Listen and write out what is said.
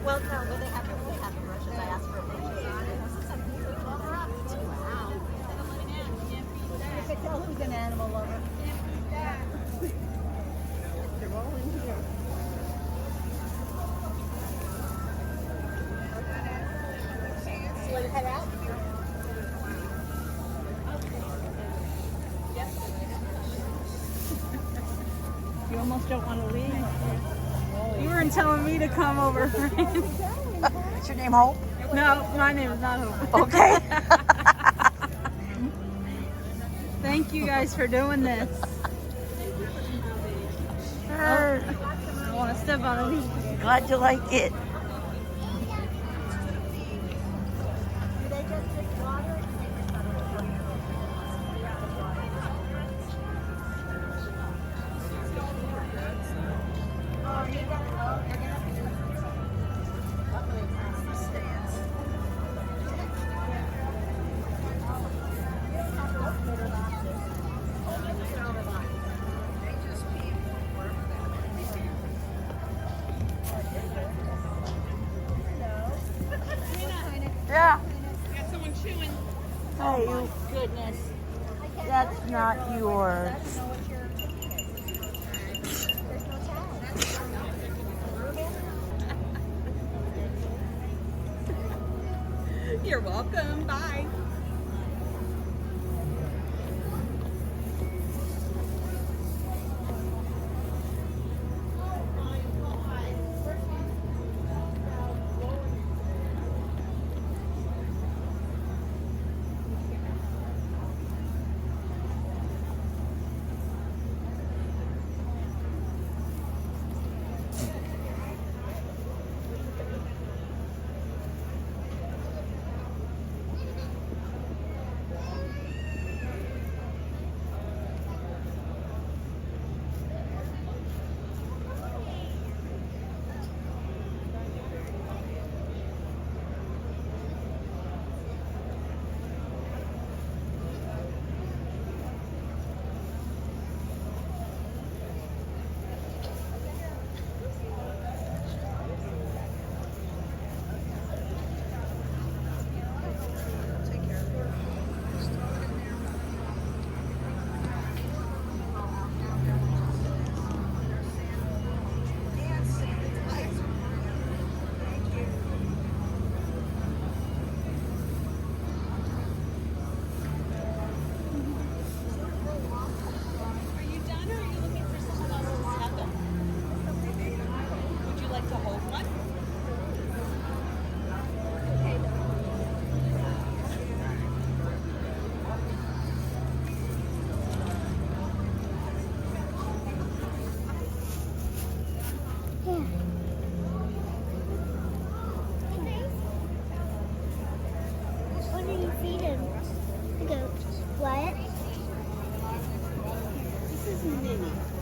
Well, no, when they have the brushes, I ask for a picture. Wow. You can tell who's an animal lover. They're all in here. So let it head out? You almost don't want to leave. You weren't telling me to come over. What's your name, Hope? No, my name is not Hope. Okay. Thank you guys for doing this. Sure. I want to step on it. Glad you like it. Do they just drink water? Yeah. Got someone chewing. Hey, you. Goodness. That's not yours. You're welcome. Bye. What did you feed him? The goat. What? This is Minnie.